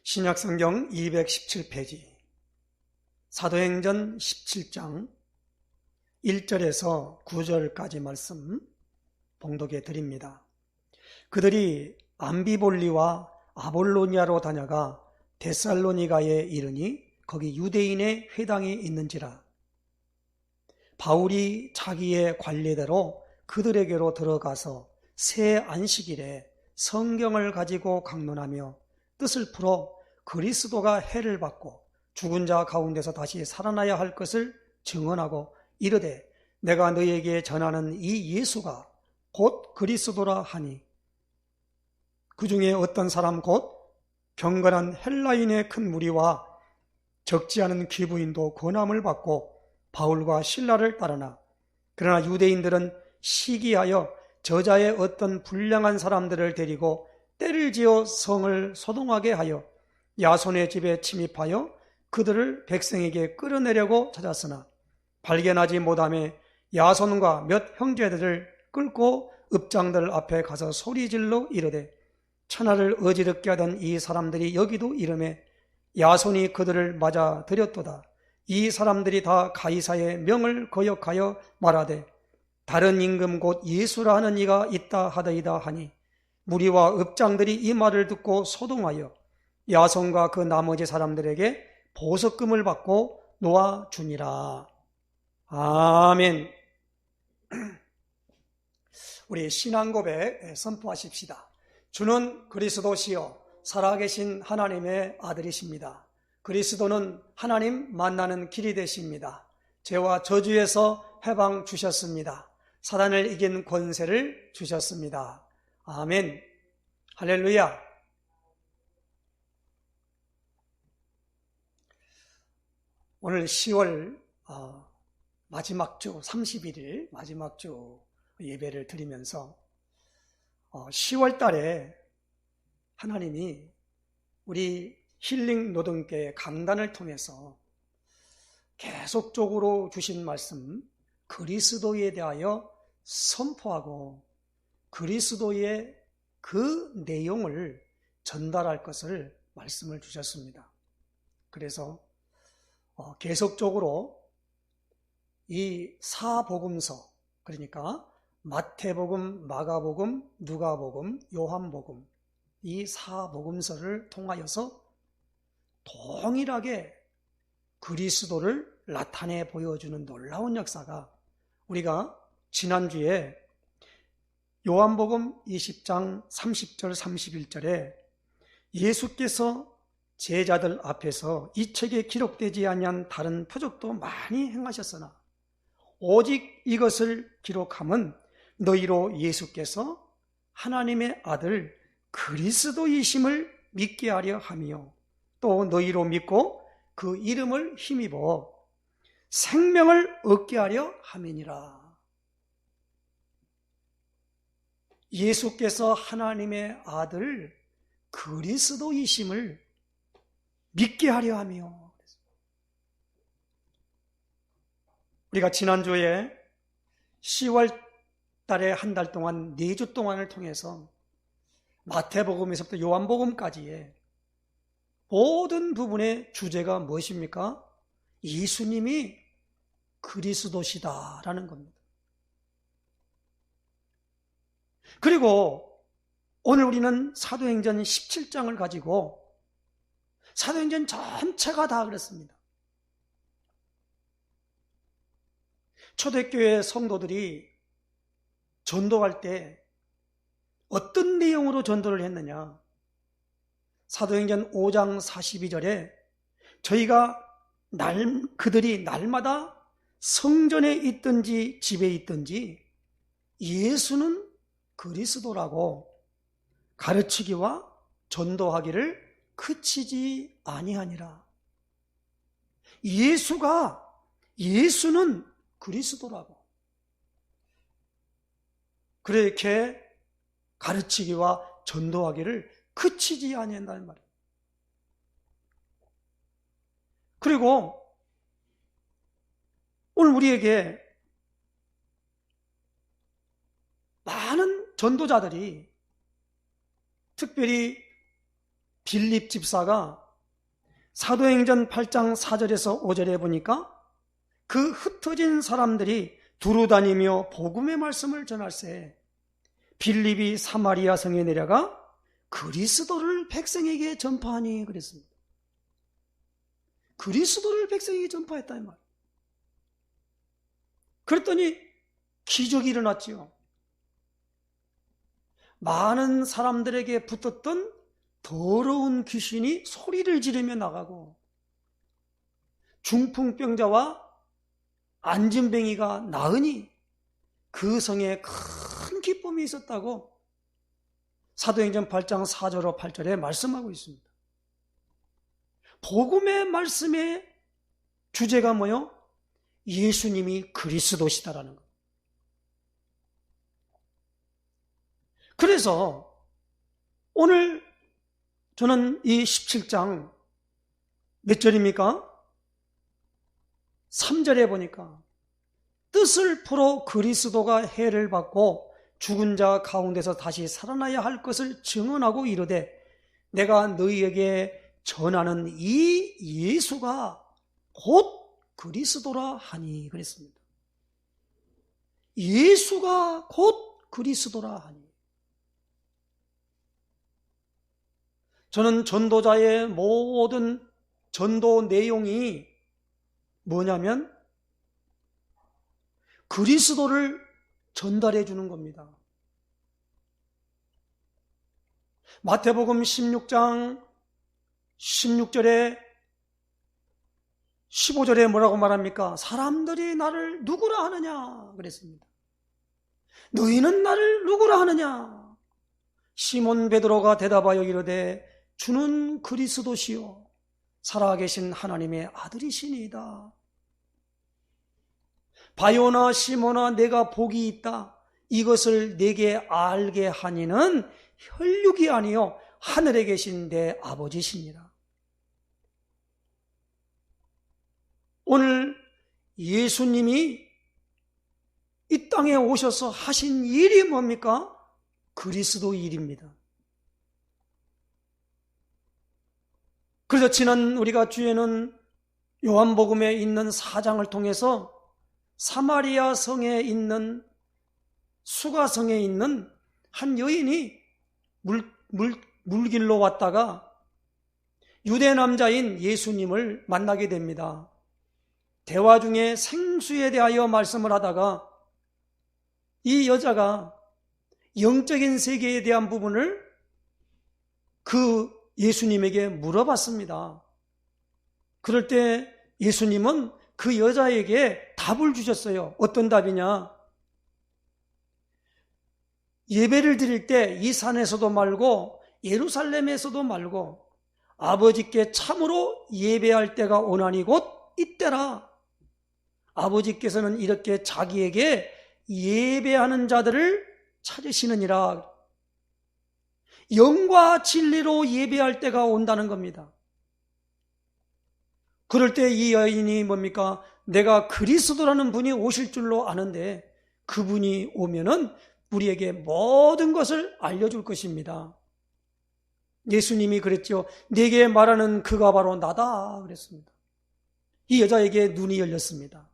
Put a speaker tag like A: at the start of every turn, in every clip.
A: 신약성경 217페이지 사도행전 17장 1절에서 9절까지 말씀 봉독해 드립니다. 그들이 암비볼리와 아볼로니아로 다녀가 데살로니가에 이르니 거기 유대인의 회당이 있는지라. 바울이 자기의 관례대로 그들에게로 들어가서 새 안식일에 성경을 가지고 강론하며 뜻을 풀어 그리스도가 해를 받고 죽은 자 가운데서 다시 살아나야 할 것을 증언하고 이르되 내가 너희에게 전하는 이 예수가 곧 그리스도라 하니, 그 중에 어떤 사람 곧 경건한 헬라인의 큰 무리와 적지 않은 귀부인도 권함을 받고 바울과 실라를 따르나, 그러나 유대인들은 시기하여 저자의 어떤 불량한 사람들을 데리고 때를 지어 성을 소동하게 하여 야손의 집에 침입하여 그들을 백성에게 끌어내려고 찾았으나 발견하지 못하며 야손과 몇 형제들을 끌고 읍장들 앞에 가서 소리질러 이르되 천하를 어지럽게 하던 이 사람들이 여기도 이르매 야손이 그들을 맞아 들였도다. 이 사람들이 다 가이사의 명을 거역하여 말하되 다른 임금 곧 예수라 하는 이가 있다 하더이다 하니, 무리와 읍장들이 이 말을 듣고 소동하여 야손과 그 나머지 사람들에게 보석금을 받고 놓아주니라. 아멘. 우리 신앙 고백 선포하십시다. 주는 그리스도시요 살아계신 하나님의 아들이십니다. 그리스도는 하나님 만나는 길이 되십니다. 죄와 저주에서 해방 주셨습니다. 사단을 이긴 권세를 주셨습니다. 아멘. 할렐루야. 오늘 10월 마지막 주 31일 마지막 주 예배를 드리면서 10월 달에 하나님이 우리 힐링 노동계 강단을 통해서 계속적으로 주신 말씀, 그리스도에 대하여 선포하고 그리스도의 그 내용을 전달할 것을 말씀을 주셨습니다. 그래서 계속적으로 이 사복음서, 그러니까 마태복음, 마가복음, 누가복음, 요한복음, 이 사복음서를 통하여서 동일하게 그리스도를 나타내 보여주는 놀라운 역사가, 우리가 지난주에 요한복음 20장 30절 31절에 예수께서 제자들 앞에서 이 책에 기록되지 아니한 다른 표적도 많이 행하셨으나 오직 이것을 기록함은 너희로 예수께서 하나님의 아들 그리스도이심을 믿게 하려 하며 또 너희로 믿고 그 이름을 힘입어 생명을 얻게 하려 함이니라. 예수께서 하나님의 아들 그리스도이심을 믿게 하려 하며, 우리가 지난주에 10월 달에 한 달 동안 4주 동안을 통해서 마태복음에서부터 요한복음까지의 모든 부분의 주제가 무엇입니까? 예수님이 그리스도시다라는 겁니다. 그리고 오늘 우리는 사도행전 17장을 가지고 사도행전 전체가 다 그렇습니다. 초대교회 성도들이 전도할 때 어떤 내용으로 전도를 했느냐? 사도행전 5장 42절에 저희가 그들이 날마다 성전에 있든지 집에 있든지 예수는 그리스도라고 가르치기와 전도하기를 그치지 아니하니라. 예수는 그리스도라고 그렇게 가르치기와 전도하기를 그치지 아니한다는 말이에요. 그리고 오늘 우리에게 많은 전도자들이, 특별히 빌립 집사가 사도행전 8장 4절에서 5절에 보니까 그 흩어진 사람들이 두루다니며 복음의 말씀을 전할세 빌립이 사마리아 성에 내려가 그리스도를 백성에게 전파하니 그랬습니다. 그리스도를 백성에게 전파했다 이 말. 그랬더니 기적이 일어났지요. 많은 사람들에게 붙었던 더러운 귀신이 소리를 지르며 나가고 중풍병자와 안진뱅이가 나으니 그 성에 큰 기쁨이 있었다고 사도행전 8장 4절로 8절에 말씀하고 있습니다. 복음의 말씀의 주제가 뭐요? 예수님이 그리스도시다라는 것. 그래서 오늘 저는 이 17장 몇 절입니까? 3절에 보니까 뜻을 풀어 그리스도가 해를 받고 죽은 자 가운데서 다시 살아나야 할 것을 증언하고 이르되 내가 너희에게 전하는 이 예수가 곧 그리스도라 하니 그랬습니다. 예수가 곧 그리스도라 하니. 저는 전도자의 모든 전도 내용이 뭐냐면 그리스도를 전달해 주는 겁니다. 마태복음 16장 16절에 15절에 뭐라고 말합니까? 사람들이 나를 누구라 하느냐 그랬습니다. 너희는 나를 누구라 하느냐? 시몬 베드로가 대답하여 이르되 주는 그리스도시요 살아계신 하나님의 아들이시니이다. 바요나 시몬아 내가 복이 있다. 이것을 내게 알게 하니는 혈육이 아니요 하늘에 계신 내 아버지시니라. 오늘 예수님이 이 땅에 오셔서 하신 일이 뭡니까? 그리스도 일입니다. 그래서 지난 우리가 주에는 요한복음에 있는 4장을 통해서 사마리아 성에 있는 수가성에 있는 한 여인이 물길로 왔다가 유대 남자인 예수님을 만나게 됩니다. 대화 중에 생수에 대하여 말씀을 하다가 이 여자가 영적인 세계에 대한 부분을 그 예수님에게 물어봤습니다. 그럴 때 예수님은 그 여자에게 답을 주셨어요. 어떤 답이냐? 예배를 드릴 때 이 산에서도 말고 예루살렘에서도 말고 아버지께 참으로 예배할 때가 오나니 곧 이때라. 아버지께서는 이렇게 자기에게 예배하는 자들을 찾으시느니라. 영과 진리로 예배할 때가 온다는 겁니다. 그럴 때 이 여인이 뭡니까? 내가 그리스도라는 분이 오실 줄로 아는데 그분이 오면은 우리에게 모든 것을 알려줄 것입니다. 예수님이 그랬죠. 내게 말하는 그가 바로 나다 그랬습니다. 이 여자에게 눈이 열렸습니다.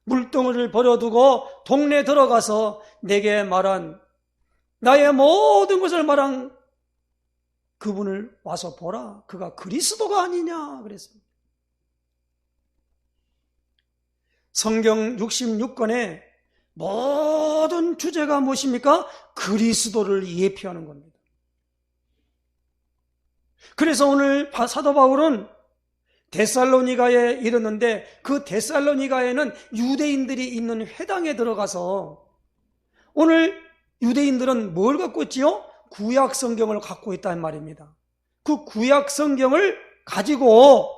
A: 물덩이를 버려두고 동네 들어가서 내게 말한 나의 모든 것을 말한 그분을 와서 보라. 그가 그리스도가 아니냐 그랬습니다. 성경 66권의 모든 주제가 무엇입니까? 그리스도를 예표하는 겁니다. 그래서 오늘 사도 바울은 데살로니가에 이르는데 그 데살로니가에는 유대인들이 있는 회당에 들어가서 오늘 유대인들은 뭘 갖고 있지요? 구약 성경을 갖고 있다는 말입니다. 그 구약 성경을 가지고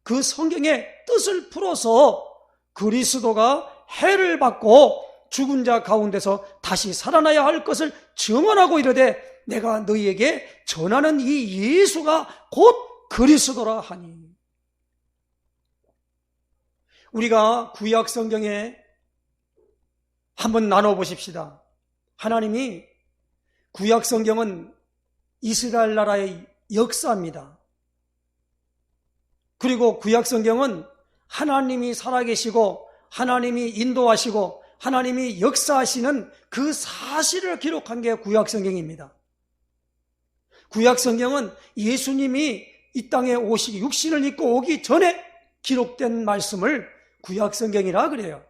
A: 그 성경의 뜻을 풀어서 그리스도가 해를 받고 죽은 자 가운데서 다시 살아나야 할 것을 증언하고 이르되 내가 너희에게 전하는 이 예수가 곧 그리스도라 하니. 우리가 구약 성경에 한번 나눠보십시다. 하나님이 구약 성경은 이스라엘 나라의 역사입니다. 그리고 구약성경은 하나님이 살아계시고 하나님이 인도하시고 하나님이 역사하시는 그 사실을 기록한 게 구약성경입니다. 구약성경은 예수님이 이 땅에 오시기, 육신을 입고 오기 전에 기록된 말씀을 구약성경이라 그래요.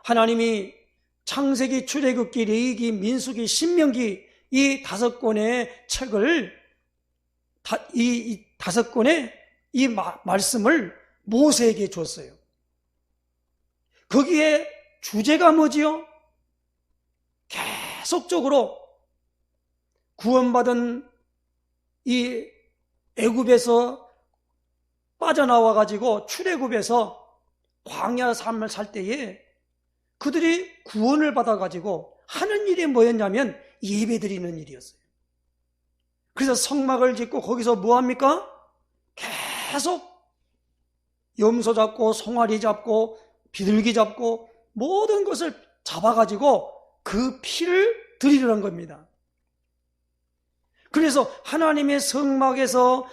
A: 하나님이 창세기, 출애굽기, 레위기, 민수기, 신명기 이 5권의 책을, 이 5권의 이 말씀을 모세에게 줬어요. 거기에 주제가 뭐지요? 계속적으로 구원받은 이 애굽에서 빠져나와 가지고 출애굽에서 광야 삶을 살 때에 그들이 구원을 받아 가지고 하는 일이 뭐였냐면 예배드리는 일이었어요. 그래서 성막을 짓고 거기서 뭐 합니까? 계속 염소 잡고 송아리 잡고 비둘기 잡고 모든 것을 잡아가지고 그 피를 드리려는 겁니다. 그래서 하나님의 성막에서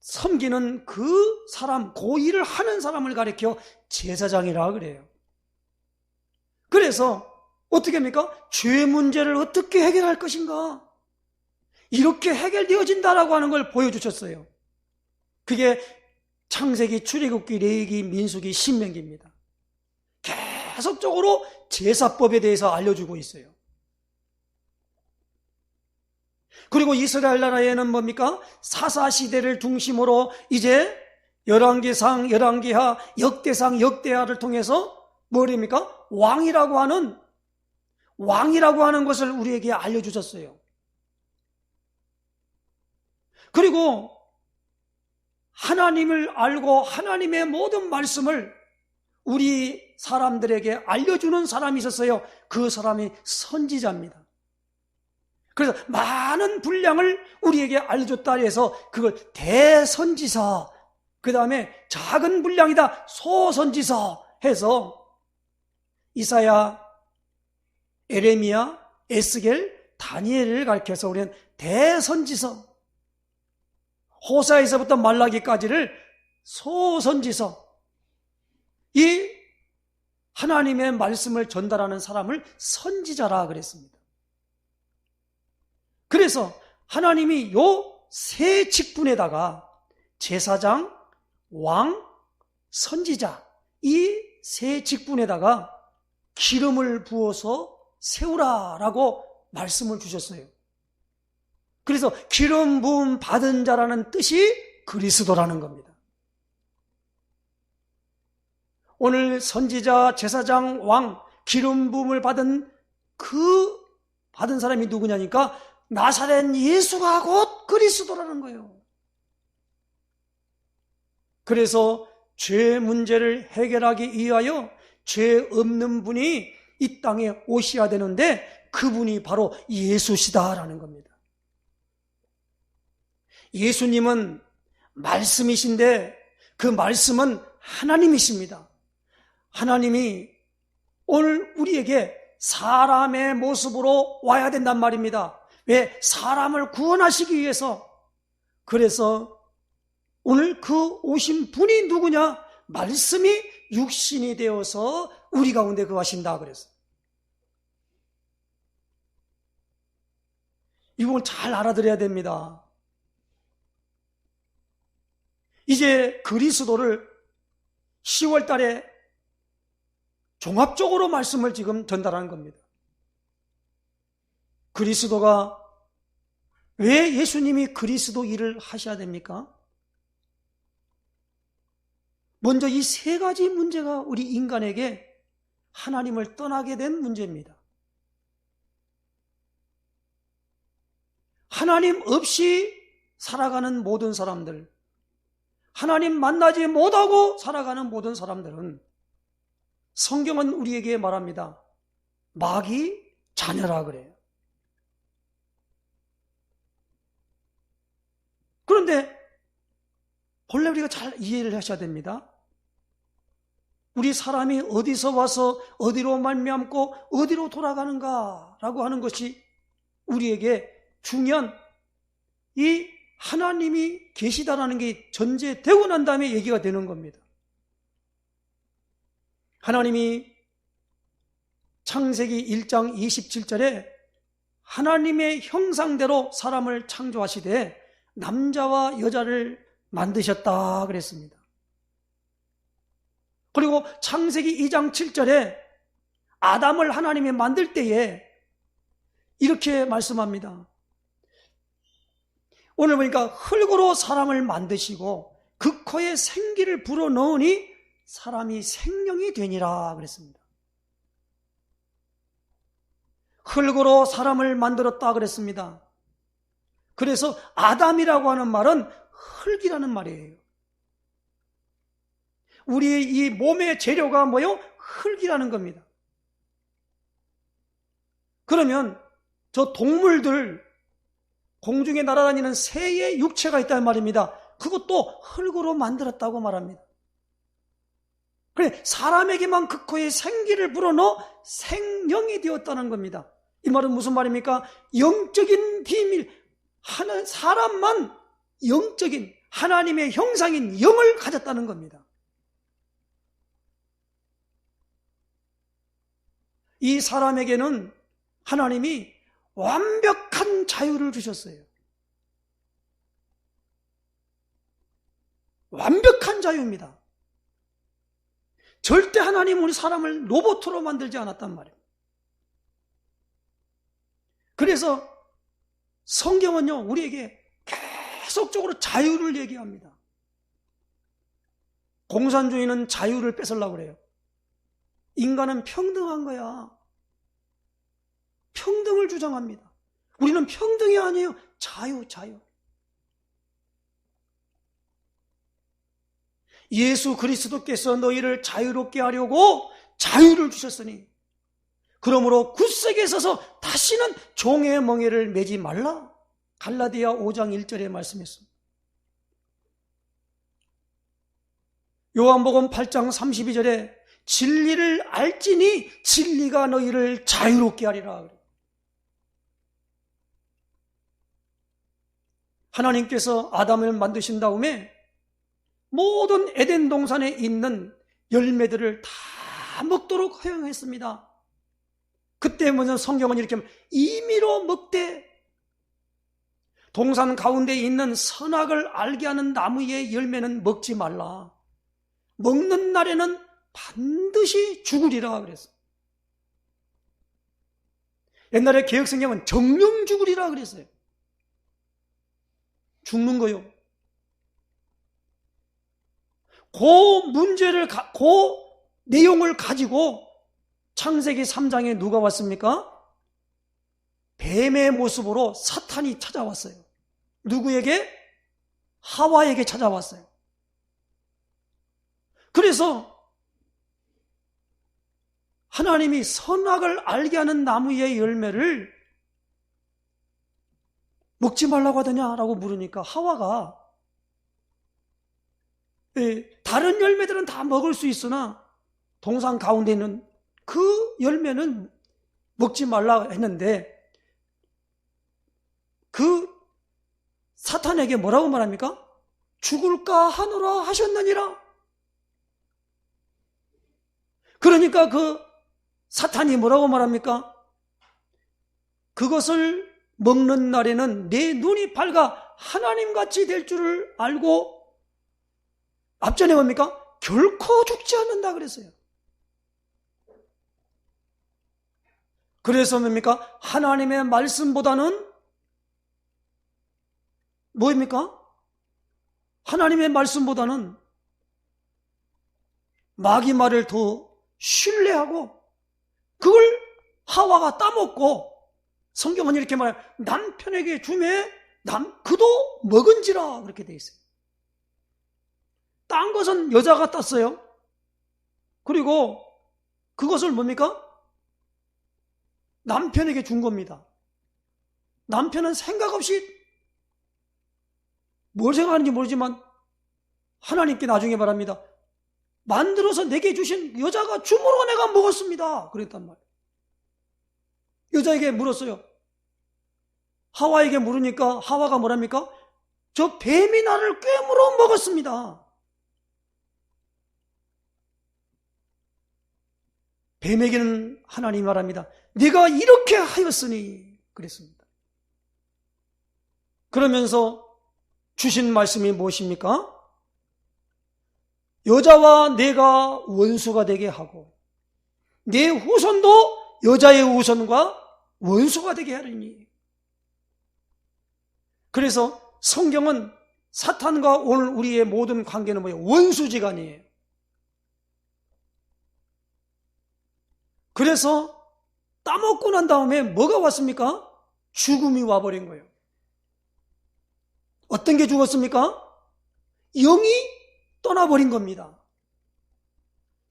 A: 섬기는 그 사람, 그 일을 하는 사람을 가리켜 제사장이라 그래요. 그래서 어떻게 합니까? 죄 문제를 어떻게 해결할 것인가? 이렇게 해결되어진다라고 하는 걸 보여주셨어요. 그게 창세기, 출애굽기, 레위기, 민수기, 신명기입니다. 계속적으로 제사법에 대해서 알려주고 있어요. 그리고 이스라엘 나라에는 뭡니까? 사사시대를 중심으로 이제 열왕기상, 열왕기하, 역대상, 역대하를 통해서 뭐랍니까? 왕이라고 하는 것을 우리에게 알려주셨어요. 그리고 하나님을 알고 하나님의 모든 말씀을 우리 사람들에게 알려주는 사람이 있었어요. 그 사람이 선지자입니다. 그래서 많은 분량을 우리에게 알려줬다 해서 그걸 대선지서, 그 다음에 작은 분량이다 소선지서 해서 이사야, 에레미야, 에스겔, 다니엘을 가리켜서 우리는 대선지서, 호사에서부터 말라기까지를 소선지서, 이 하나님의 말씀을 전달하는 사람을 선지자라 그랬습니다. 그래서 하나님이 요 세 직분에다가 제사장, 왕, 선지자 이 세 직분에다가 기름을 부어서 세우라라고 말씀을 주셨어요. 그래서 기름 부음 받은 자라는 뜻이 그리스도라는 겁니다. 오늘 선지자, 제사장, 왕, 기름 부음을 받은 사람이 누구냐니까 나사렛 예수가 곧 그리스도라는 거예요. 그래서 죄 문제를 해결하기 위하여 죄 없는 분이 이 땅에 오셔야 되는데 그분이 바로 예수시다라는 겁니다. 예수님은 말씀이신데 그 말씀은 하나님이십니다. 하나님이 오늘 우리에게 사람의 모습으로 와야 된단 말입니다. 왜? 사람을 구원하시기 위해서. 그래서 오늘 그 오신 분이 누구냐? 말씀이 육신이 되어서 우리 가운데 거하신다 그랬어요. 이걸 잘 알아들어야 됩니다. 이제 그리스도를 10월 달에 종합적으로 말씀을 지금 전달하는 겁니다. 그리스도가 왜 예수님이 그리스도 일을 하셔야 됩니까? 먼저 이 세 가지 문제가 우리 인간에게 하나님을 떠나게 된 문제입니다. 하나님 없이 살아가는 모든 사람들, 하나님 만나지 못하고 살아가는 모든 사람들은 성경은 우리에게 말합니다. 마귀 자녀라 그래요. 그런데 본래 우리가 잘 이해를 하셔야 됩니다. 우리 사람이 어디서 와서 어디로 말미암고 어디로 돌아가는가라고 하는 것이 우리에게 중요한 이 하나님이 계시다라는 게 전제되고 난 다음에 얘기가 되는 겁니다. 하나님이 창세기 1장 27절에 하나님의 형상대로 사람을 창조하시되 남자와 여자를 만드셨다 그랬습니다. 그리고 창세기 2장 7절에 아담을 하나님이 만들 때에 이렇게 말씀합니다. 오늘 보니까 흙으로 사람을 만드시고 그 코에 생기를 불어넣으니 사람이 생명이 되니라 그랬습니다. 흙으로 사람을 만들었다 그랬습니다. 그래서 아담이라고 하는 말은 흙이라는 말이에요. 우리의 이 몸의 재료가 뭐요? 흙이라는 겁니다. 그러면 저 동물들, 공중에 날아다니는 새의 육체가 있다는 말입니다. 그것도 흙으로 만들었다고 말합니다. 그래, 사람에게만 그 코에 생기를 불어넣어 생명이 되었다는 겁니다. 이 말은 무슨 말입니까? 영적인 비밀, 사람만 영적인 하나님의 형상인 영을 가졌다는 겁니다. 이 사람에게는 하나님이 완벽한 자유를 주셨어요. 완벽한 자유입니다. 절대 하나님은 우리 사람을 로봇으로 만들지 않았단 말이에요. 그래서 성경은요, 우리에게 계속적으로 자유를 얘기합니다. 공산주의는 자유를 뺏으려고 그래요. 인간은 평등한 거야. 평등을 주장합니다. 우리는 평등이 아니에요. 자유. 예수 그리스도께서 너희를 자유롭게 하려고 자유를 주셨으니 그러므로 굳세게 서서 다시는 종의 멍에를 매지 말라. 갈라디아 5장 1절에 말씀했습니다. 요한복음 8장 32절에 진리를 알지니 진리가 너희를 자유롭게 하리라. 하나님께서 아담을 만드신 다음에 모든 에덴 동산에 있는 열매들을 다 먹도록 허용했습니다. 그때 먼저 성경은 이렇게 임의로 먹되 동산 가운데 있는 선악을 알게 하는 나무의 열매는 먹지 말라. 먹는 날에는 반드시 죽으리라 그랬어. 옛날에 개혁성경은 정령 죽으리라 그랬어요. 죽는 거요. 그 내용을 가지고 창세기 3장에 누가 왔습니까? 뱀의 모습으로 사탄이 찾아왔어요. 누구에게? 하와에게 찾아왔어요. 그래서 하나님이 선악을 알게 하는 나무의 열매를 먹지 말라고 하더냐라고 물으니까 하와가 다른 열매들은 다 먹을 수 있으나 동산 가운데 있는 그 열매는 먹지 말라 했는데 그 사탄에게 뭐라고 말합니까? 죽을까 하노라 하셨느니라. 그러니까 그 사탄이 뭐라고 말합니까? 그것을 먹는 날에는 내 눈이 밝아 하나님같이 될 줄을 알고 앞전에 뭡니까? 결코 죽지 않는다 그랬어요. 그래서 뭡니까? 하나님의 말씀보다는 뭐입니까? 하나님의 말씀보다는 마귀 말을 더 신뢰하고 그걸 하와가 따먹고 성경은 이렇게 말해요. 남편에게 주매 그도 먹은지라 그렇게 돼 있어요. 딴 것은 여자가 땄어요. 그리고 그것을 뭡니까? 남편에게 준 겁니다. 남편은 생각 없이 뭘 생각하는지 모르지만 하나님께 나중에 말합니다. 만들어서 내게 주신 여자가 주므로 내가 먹었습니다. 그랬단 말이에요. 여자에게 물었어요. 하와에게 물으니까 하와가 뭐랍니까? 저 뱀이 나를 꿰물어 먹었습니다. 뱀에게는 하나님이 말합니다. 네가 이렇게 하였으니 그랬습니다. 그러면서 주신 말씀이 무엇입니까? 여자와 내가 원수가 되게 하고 내 후손도 여자의 후손과 원수가 되게 하리니. 그래서 성경은 사탄과 오늘 우리의 모든 관계는 뭐예요? 원수지간이에요. 그래서 따먹고 난 다음에 뭐가 왔습니까? 죽음이 와버린 거예요. 어떤 게 죽었습니까? 영이 떠나버린 겁니다.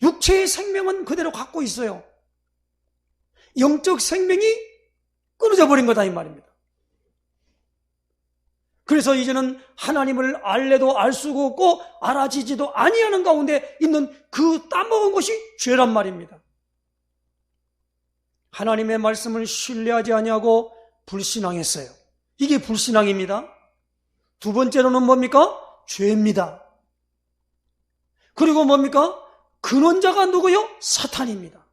A: 육체의 생명은 그대로 갖고 있어요. 영적 생명이 끊어져 버린 거다 이 말입니다. 그래서 이제는 하나님을 알래도 알 수가 없고 알아지지도 아니하는 가운데 있는 그 따먹은 것이 죄란 말입니다. 하나님의 말씀을 신뢰하지 아니하고 불신앙했어요. 이게 불신앙입니다. 두 번째로는 뭡니까? 죄입니다. 그리고 뭡니까? 근원자가 누구요? 사탄입니다.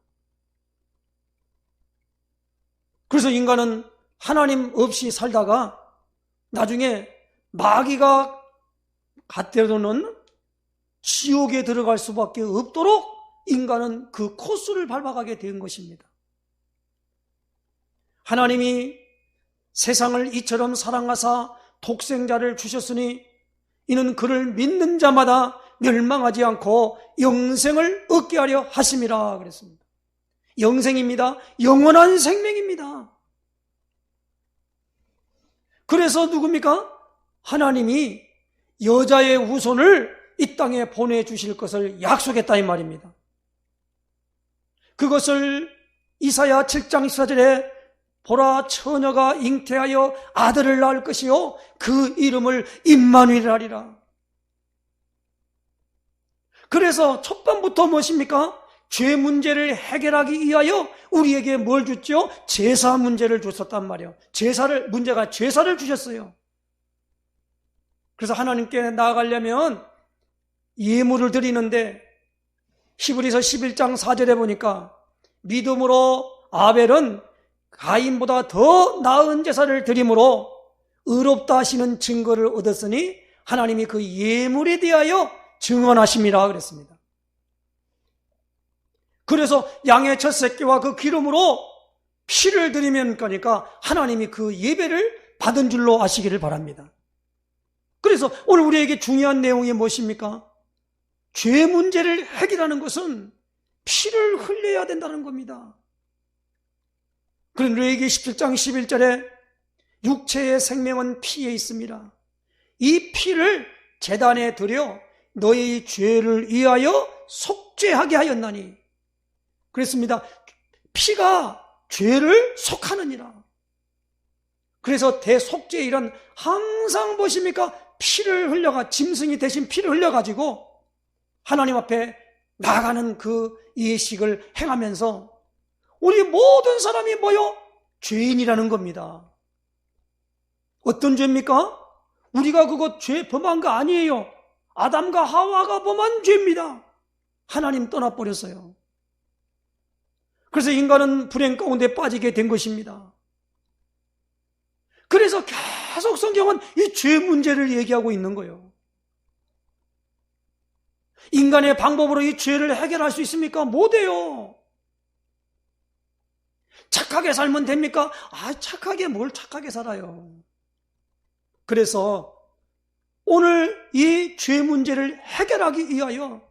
A: 그래서 인간은 하나님 없이 살다가 나중에 마귀가 갓대로는 지옥에 들어갈 수밖에 없도록 인간은 그 코스를 밟아가게 된 것입니다. 하나님이 세상을 이처럼 사랑하사 독생자를 주셨으니 이는 그를 믿는 자마다 멸망하지 않고 영생을 얻게 하려 하심이라 그랬습니다. 영생입니다. 영원한 생명입니다. 그래서 누굽니까? 하나님이 여자의 후손을 이 땅에 보내주실 것을 약속했다 이 말입니다. 그것을 이사야 7장 14절에 보라 처녀가 잉태하여 아들을 낳을 것이요 그 이름을 임마누엘 하리라. 그래서 첫 번부터 무엇입니까? 죄 문제를 해결하기 위하여 우리에게 뭘 줬죠? 제사 문제를 줬었단 말이에요. 문제가 제사를 주셨어요. 그래서 하나님께 나아가려면 예물을 드리는데 히브리서 11장 4절에 보니까 믿음으로 아벨은 가인보다 더 나은 제사를 드림으로 의롭다 하시는 증거를 얻었으니 하나님이 그 예물에 대하여 증언하심이라 그랬습니다. 그래서 양의 첫 새끼와 그 기름으로 피를 드리면 그러니까 하나님이 그 예배를 받은 줄로 아시기를 바랍니다. 그래서 오늘 우리에게 중요한 내용이 무엇입니까? 죄 문제를 해결하는 것은 피를 흘려야 된다는 겁니다. 그런 레위기 17장 11절에 육체의 생명은 피에 있습니다. 이 피를 제단에 드려 너희 죄를 위하여 속죄하게 하였나니 그랬습니다. 피가 죄를 속하느니라. 그래서 대속죄일은 항상 보십니까? 피를 흘려가 짐승이 대신 피를 흘려가지고 하나님 앞에 나가는 그 예식을 행하면서 우리 모든 사람이 뭐요? 죄인이라는 겁니다. 어떤 죄입니까? 우리가 그거 죄 범한 거 아니에요. 아담과 하와가 범한 죄입니다. 하나님 떠나버렸어요. 그래서 인간은 불행 가운데 빠지게 된 것입니다. 그래서 계속 성경은 이 죄 문제를 얘기하고 있는 거예요. 인간의 방법으로 이 죄를 해결할 수 있습니까? 못해요. 착하게 살면 됩니까? 착하게 뭘 착하게 살아요. 그래서 오늘 이 죄 문제를 해결하기 위하여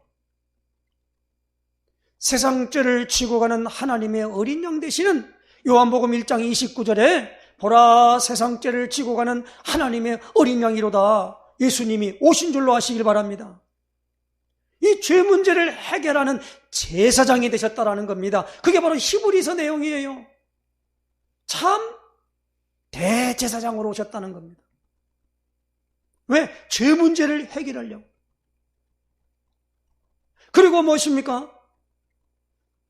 A: 세상 죄를 지고 가는 하나님의 어린 양 되시는 요한복음 1장 29절에 보라 세상 죄를 지고 가는 하나님의 어린 양이로다 예수님이 오신 줄로 아시길 바랍니다. 이 죄 문제를 해결하는 제사장이 되셨다라는 겁니다. 그게 바로 히브리서 내용이에요. 참 대제사장으로 오셨다는 겁니다. 왜? 죄 문제를 해결하려고. 그리고 무엇입니까?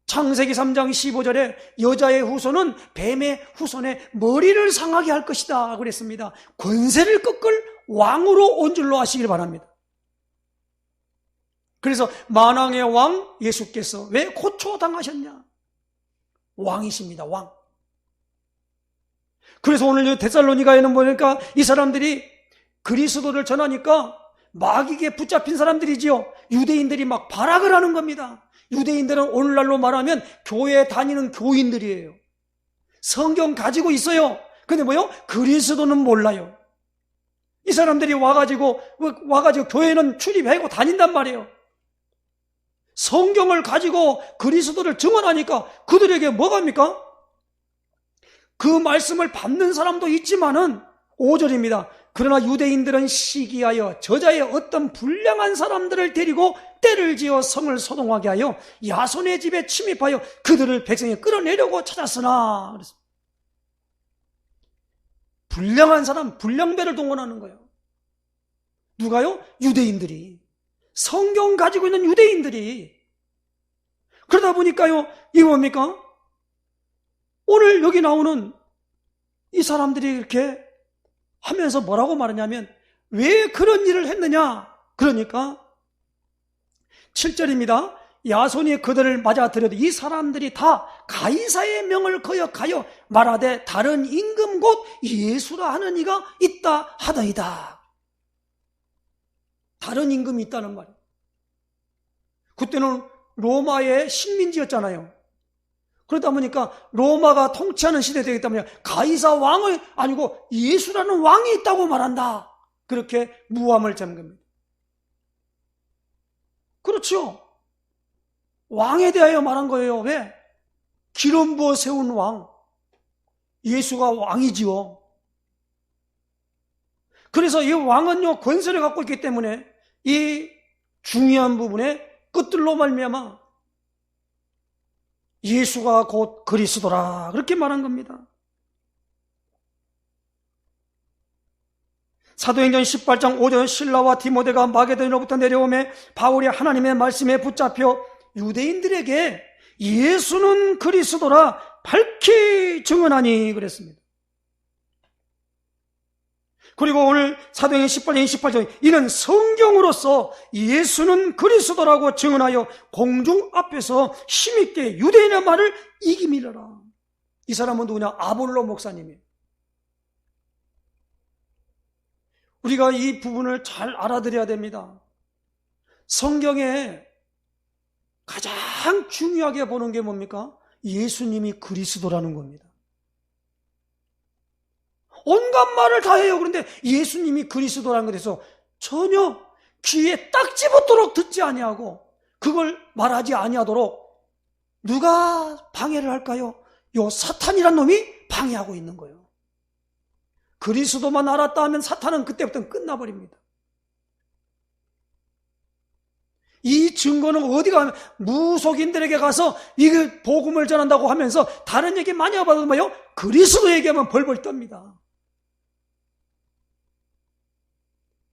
A: 창세기 3장 15절에 여자의 후손은 뱀의 후손의 머리를 상하게 할 것이다 그랬습니다. 권세를 꺾을 왕으로 온 줄로 아시길 바랍니다. 그래서 만왕의 왕 예수께서 왜 고초당하셨냐? 왕이십니다. 왕. 그래서 오늘 데살로니가에는 보니까 이 사람들이 그리스도를 전하니까 마귀에게 붙잡힌 사람들이지요. 유대인들이 막 발악을 하는 겁니다. 유대인들은 오늘날로 말하면 교회에 다니는 교인들이에요. 성경 가지고 있어요. 근데 뭐요? 그리스도는 몰라요. 이 사람들이 와가지고 교회는 출입하고 다닌단 말이에요. 성경을 가지고 그리스도를 증언하니까 그들에게 뭐가 합니까? 그 말씀을 받는 사람도 있지만은 5절입니다. 그러나 유대인들은 시기하여 저자의 어떤 불량한 사람들을 데리고 때를 지어 성을 소동하게 하여 야손의 집에 침입하여 그들을 백성에 끌어내려고 찾았으나, 그래서 불량한 사람, 불량배를 동원하는 거예요. 누가요? 유대인들이. 성경 가지고 있는 유대인들이. 그러다 보니까요, 이거 뭡니까? 오늘 여기 나오는 이 사람들이 이렇게 하면서 뭐라고 말하냐면, 왜 그런 일을 했느냐? 그러니까 7절입니다. 야손이 그들을 맞아들여도 이 사람들이 다 가이사의 명을 거역하여 말하되 다른 임금 곧 예수라 하는 이가 있다 하더이다. 다른 임금이 있다는 말이에요. 그때는 로마의 식민지였잖아요. 그러다 보니까 로마가 통치하는 시대에 되기 때문에 가이사 왕이 아니고 예수라는 왕이 있다고 말한다. 그렇게 무함을 잡은 겁니다. 그렇죠. 왕에 대하여 말한 거예요. 왜? 기름 부어 세운 왕. 예수가 왕이지요. 그래서 이 왕은요, 권세를 갖고 있기 때문에 이 중요한 부분에 끝들로 말미암아 예수가 곧 그리스도라 그렇게 말한 겁니다. 사도행전 18장 5절 실라와 디모데가 마게도니로부터 내려오매 바울이 하나님의 말씀에 붙잡혀 유대인들에게 예수는 그리스도라 밝히 증언하니 그랬습니다. 그리고 오늘 사도행전 18장 28절 이는 성경으로서 예수는 그리스도라고 증언하여 공중 앞에서 힘있게 유대인의 말을 이기밀어라. 이 사람은 누구냐? 아볼로 목사님이에요. 우리가 이 부분을 잘 알아들어야 됩니다. 성경에 가장 중요하게 보는 게 뭡니까? 예수님이 그리스도라는 겁니다. 온갖 말을 다 해요. 그런데 예수님이 그리스도라는 것에서 전혀 귀에 딱지 붙도록 듣지 아니하고 그걸 말하지 아니하도록 누가 방해를 할까요? 요 사탄이란 놈이 방해하고 있는 거예요. 그리스도만 알았다 하면 사탄은 그때부터는 끝나버립니다. 이 증거는 어디 가면 무속인들에게 가서 이게 복음을 전한다고 하면서 다른 얘기 많이 해봐도 뭐요? 그리스도 얘기하면 벌벌 떱니다.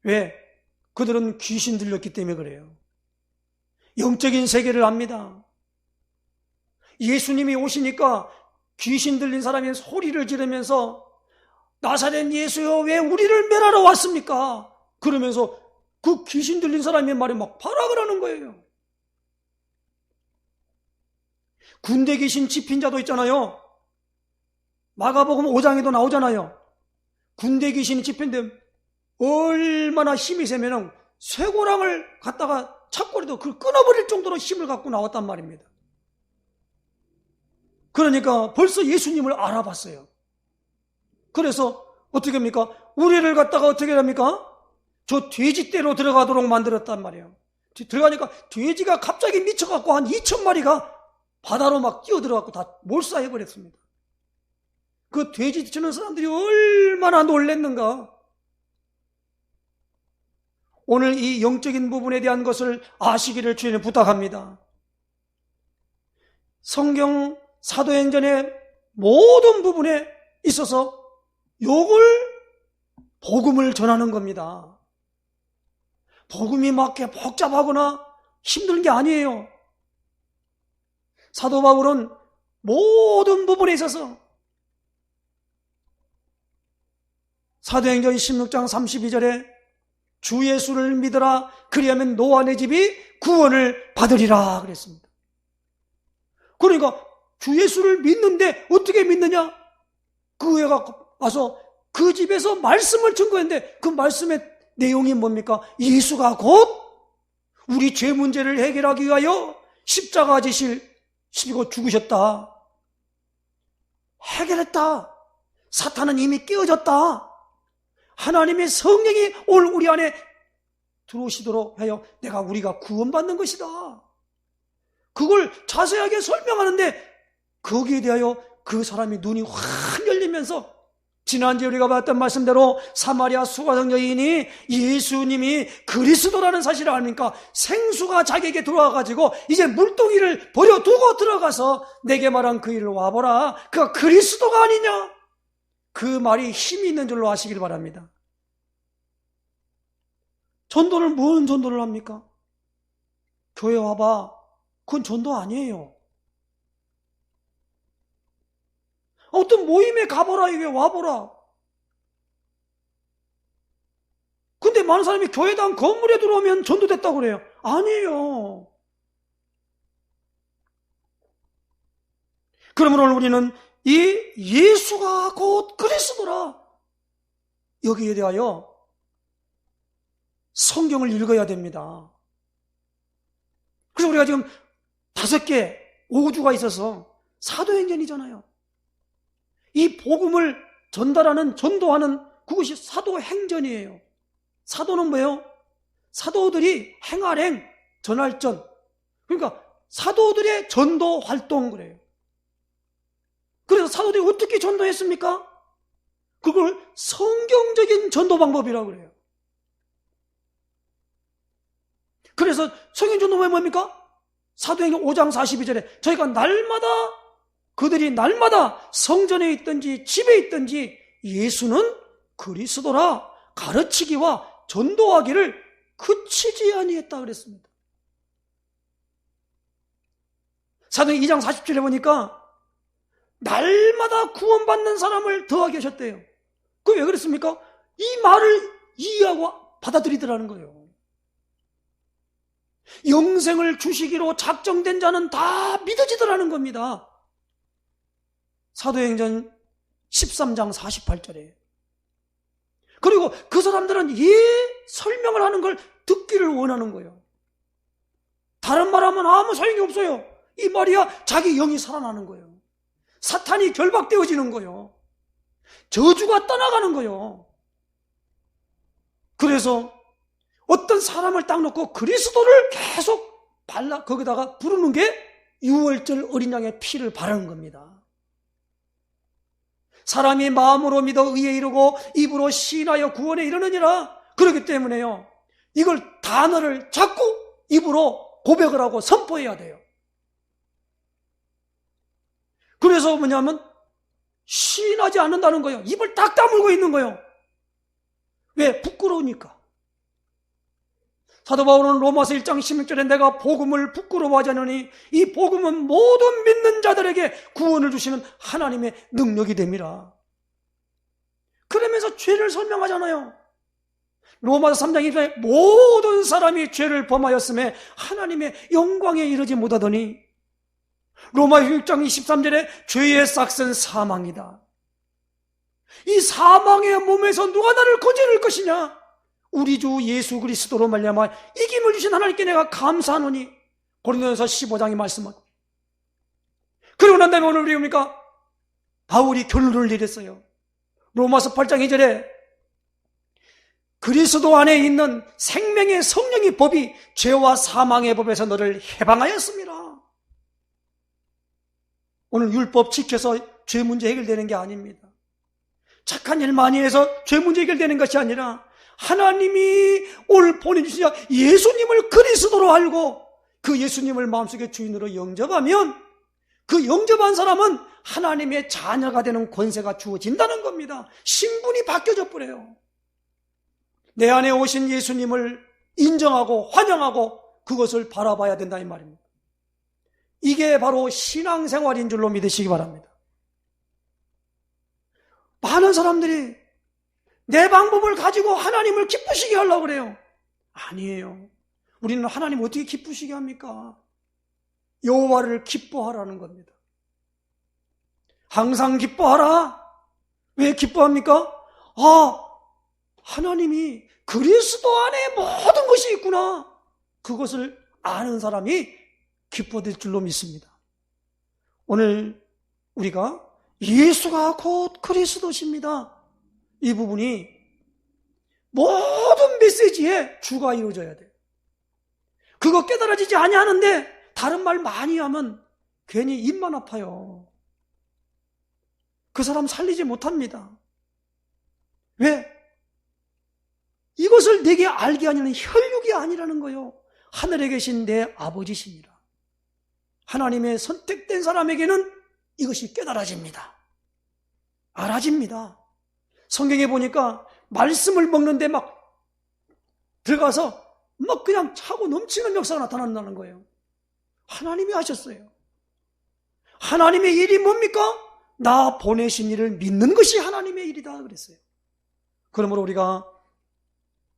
A: 왜? 그들은 귀신 들렸기 때문에 그래요. 영적인 세계를 압니다. 예수님이 오시니까 귀신 들린 사람이 소리를 지르면서 나사렛 예수여 왜 우리를 멸하러 왔습니까? 그러면서 그 귀신 들린 사람의 말에 막 발악을 하는 거예요. 군대 귀신 집힌 자도 있잖아요. 마가복음 5장에도 나오잖아요. 군대 귀신이 집힌데 얼마나 힘이 세면은 쇠고랑을 갖다가 착고리도 그걸 끊어버릴 정도로 힘을 갖고 나왔단 말입니다. 그러니까 벌써 예수님을 알아봤어요. 그래서 어떻게 합니까? 우리를 갖다가 어떻게 합니까? 저 돼지떼로 들어가도록 만들었단 말이에요. 들어가니까 돼지가 갑자기 미쳐갖고 한 2,000마리가 바다로 막 뛰어들어갖고 다 몰사해버렸습니다. 그 돼지 치는 사람들이 얼마나 놀랬는가. 오늘 이 영적인 부분에 대한 것을 아시기를 주님 부탁합니다. 성경 사도행전의 모든 부분에 있어서 요걸 복음을 전하는 겁니다. 복음이 막 복잡하거나 힘든 게 아니에요. 사도 바울은 모든 부분에 있어서 사도행전 16장 32절에 주 예수를 믿으라 그리하면 너와 내 집이 구원을 받으리라 그랬습니다. 그러니까 주 예수를 믿는데 어떻게 믿느냐? 그 애가 와서 그 집에서 말씀을 증거했는데 그 말씀의 내용이 뭡니까? 예수가 곧 우리 죄 문제를 해결하기 위하여 십자가 지시고 죽으셨다. 해결했다. 사탄은 이미 깨어졌다. 하나님의 성령이 오늘 우리 안에 들어오시도록 하여 우리가 구원받는 것이다. 그걸 자세하게 설명하는데 거기에 대하여 그 사람이 눈이 확 열리면서 지난주에 우리가 봤던 말씀대로 사마리아 수가성 여인이 예수님이 그리스도라는 사실을 아니까 생수가 자기에게 들어와가지고 이제 물동이를 버려두고 들어가서 내게 말한 그 일을 와보라. 그가 그리스도가 아니냐? 그 말이 힘이 있는 줄로 아시길 바랍니다. 전도를 무슨 전도를 합니까? 교회 와봐. 그건 전도 아니에요. 어떤 모임에 가보라, 이게 와보라. 근데 많은 사람이 교회당 건물에 들어오면 전도됐다고 그래요. 아니에요. 그러므로 오늘 우리는 이 예수가 곧 그리스도라. 여기에 대하여 성경을 읽어야 됩니다. 그래서 우리가 지금 5개 오주가 있어서 사도행전이잖아요. 이 복음을 전달하는, 전도하는 그것이 사도행전이에요. 사도는 뭐예요? 사도들이 행할행, 전할전. 그러니까 사도들의 전도 활동 그래요. 그래서 사도들이 어떻게 전도했습니까? 그걸 성경적인 전도 방법이라고 그래요. 그래서 성경 전도가 뭡니까? 사도행전 5장 42절에 저희가 그들이 날마다 성전에 있든지 집에 있든지 예수는 그리스도라 가르치기와 전도하기를 그치지 아니했다 그랬습니다. 사도행전 2장 40절에 보니까 날마다 구원받는 사람을 더하게 하셨대요. 그게 왜 그랬습니까? 이 말을 이해하고 받아들이더라는 거예요. 영생을 주시기로 작정된 자는 다 믿어지더라는 겁니다. 사도행전 13장 48절에. 그리고 그 사람들은 설명을 하는 걸 듣기를 원하는 거예요. 다른 말하면 아무 소용이 없어요. 이 말이야 자기 영이 살아나는 거예요. 사탄이 결박되어지는 거예요. 저주가 떠나가는 거예요. 그래서 어떤 사람을 딱 놓고 그리스도를 계속 거기다가 부르는 게 유월절 어린 양의 피를 바르는 겁니다. 사람이 마음으로 믿어 의에 이르고 입으로 시인하여 구원에 이르느니라. 그렇기 때문에요. 이걸 단어를 잡고 입으로 고백을 하고 선포해야 돼요. 그래서 뭐냐면 시인하지 않는다는 거예요. 입을 딱 다물고 있는 거예요. 왜? 부끄러우니까. 사도 바울은 로마서 1장 16절에 내가 복음을 부끄러워하지 않으니 이 복음은 모든 믿는 자들에게 구원을 주시는 하나님의 능력이 됨이라. 그러면서 죄를 설명하잖아요. 로마서 3장 2절에 모든 사람이 죄를 범하였음에 하나님의 영광에 이르지 못하더니 로마서 6장 23절에 죄의 싹은 사망이다. 이 사망의 몸에서 누가 나를 건져낼 것이냐? 우리 주 예수 그리스도로 말미암아 이김을 주신 하나님께 내가 감사하노니. 고린도전서 15장의 말씀은. 그리고 난 다음에 오늘 우리 뭡니까? 바울이 결론을 내렸어요. 로마서 8장 2절에 그리스도 안에 있는 생명의 성령의 법이 죄와 사망의 법에서 너를 해방하였습니다. 오늘 율법 지켜서 죄 문제 해결되는 게 아닙니다. 착한 일 많이 해서 죄 문제 해결되는 것이 아니라 하나님이 오늘 보내주신 예수님을 그리스도로 알고 그 예수님을 마음속에 주인으로 영접하면 그 영접한 사람은 하나님의 자녀가 되는 권세가 주어진다는 겁니다. 신분이 바뀌어져 버려요. 내 안에 오신 예수님을 인정하고 환영하고 그것을 바라봐야 된다 이 말입니다. 이게 바로 신앙생활인 줄로 믿으시기 바랍니다. 많은 사람들이 내 방법을 가지고 하나님을 기쁘시게 하려고 그래요. 아니에요. 우리는 하나님 어떻게 기쁘시게 합니까? 여호와를 기뻐하라는 겁니다. 항상 기뻐하라. 왜 기뻐합니까? 하나님이 그리스도 안에 모든 것이 있구나. 그것을 아는 사람이 기뻐될 줄로 믿습니다. 오늘 우리가 예수가 곧 그리스도십니다. 이 부분이 모든 메시지에 주가 이루어져야 돼요. 그거 깨달아지지 아니하는데 다른 말 많이 하면 괜히 입만 아파요. 그 사람 살리지 못합니다. 왜? 이것을 내게 알게 하는 혈육이 아니라는 거요. 하늘에 계신 내 아버지시니라. 하나님의 선택된 사람에게는 이것이 깨달아집니다. 알아집니다. 성경에 보니까 말씀을 먹는데 막 들어가서 막 그냥 차고 넘치는 역사가 나타난다는 거예요. 하나님이 하셨어요. 하나님의 일이 뭡니까? 나 보내신 일을 믿는 것이 하나님의 일이다 그랬어요. 그러므로 우리가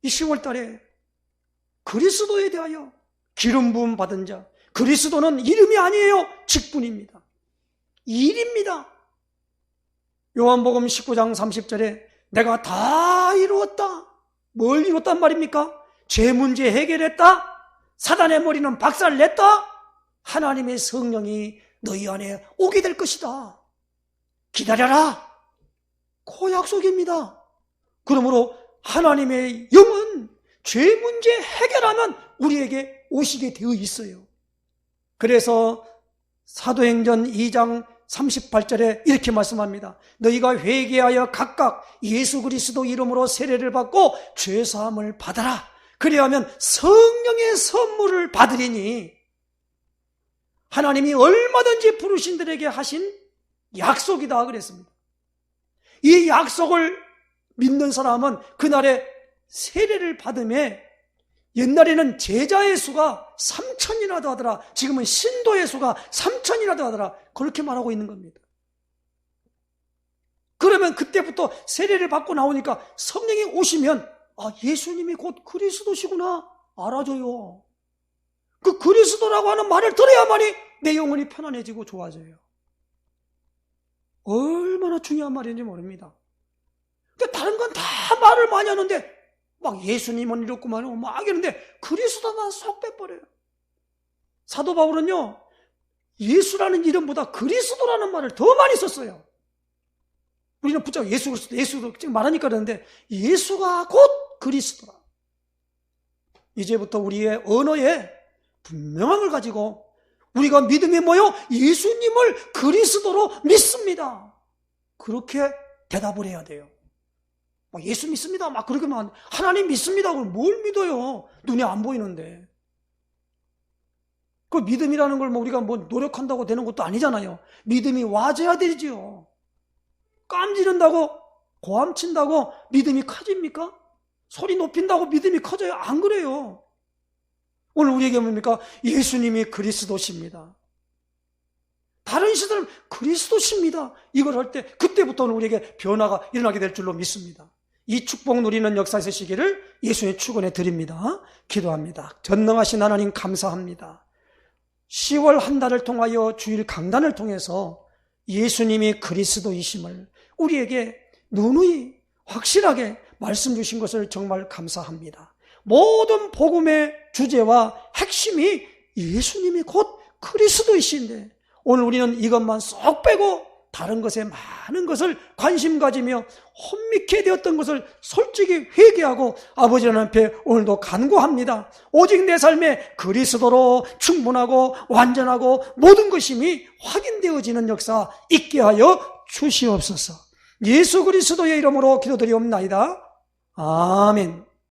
A: 이 10월 달에 그리스도에 대하여 기름 부음 받은 자, 그리스도는 이름이 아니에요. 직분입니다. 일입니다. 요한복음 19장 30절에 내가 다 이루었다. 뭘 이뤘단 말입니까? 죄 문제 해결했다. 사단의 머리는 박살냈다. 하나님의 성령이 너희 안에 오게 될 것이다. 기다려라. 그 약속입니다. 그러므로 하나님의 영은 죄 문제 해결하면 우리에게 오시게 되어 있어요. 그래서 사도행전 2장 38절에 이렇게 말씀합니다. 너희가 회개하여 각각 예수 그리스도 이름으로 세례를 받고 죄사함을 받아라. 그리하면 성령의 선물을 받으리니 하나님이 얼마든지 부르신들에게 하신 약속이다 그랬습니다. 이 약속을 믿는 사람은 그날에 세례를 받음에 옛날에는 제자의 수가 3,000이라도 하더라. 지금은 신도의 수가 3,000이라도 하더라. 그렇게 말하고 있는 겁니다. 그러면 그때부터 세례를 받고 나오니까 성령이 오시면 예수님이 곧 그리스도시구나 알아줘요. 그 그리스도라고 하는 말을 들어야만이 내 영혼이 편안해지고 좋아져요. 얼마나 중요한 말인지 모릅니다. 그러니까 다른 건 다 말을 많이 하는데 막 예수님은 이렇구만 막 이러는데 그리스도만 쏙 빼버려요. 사도 바울은요 예수라는 이름보다 그리스도라는 말을 더 많이 썼어요. 우리는 붙잡아 예수 그리스도 예수도 지금 말하니까 그러는데 예수가 곧 그리스도라. 이제부터 우리의 언어에 분명함을 가지고 우리가 믿음이 뭐요? 예수님을 그리스도로 믿습니다. 그렇게 대답을 해야 돼요. 예수 믿습니다. 막 그렇게 만 하나님 믿습니다. 그럼 뭘 믿어요? 눈에 안 보이는데. 그 믿음이라는 걸 우리가 노력한다고 되는 것도 아니잖아요. 믿음이 와줘야 되지요. 깜지른다고 고함친다고 믿음이 커집니까? 소리 높인다고 믿음이 커져요? 안 그래요. 오늘 우리에게 뭡니까? 예수님이 그리스도십니다. 다른 시들은 그리스도십니다. 이걸 할 때 그때부터는 우리에게 변화가 일어나게 될 줄로 믿습니다. 이 축복 누리는 역사 있으시기를 예수님 축원해 드립니다. 기도합니다. 전능하신 하나님 감사합니다. 10월 한 달을 통하여 주일 강단을 통해서 예수님이 그리스도이심을 우리에게 누누이 확실하게 말씀 주신 것을 정말 감사합니다. 모든 복음의 주제와 핵심이 예수님이 곧 그리스도이신데 오늘 우리는 이것만 쏙 빼고 다른 것에 많은 것을 관심 가지며 혼미케 되었던 것을 솔직히 회개하고 아버지 하나님 앞에 오늘도 간구합니다. 오직 내 삶에 그리스도로 충분하고 완전하고 모든 것임이 확인되어지는 역사 있게 하여 주시옵소서. 예수 그리스도의 이름으로 기도드리옵나이다. 아멘.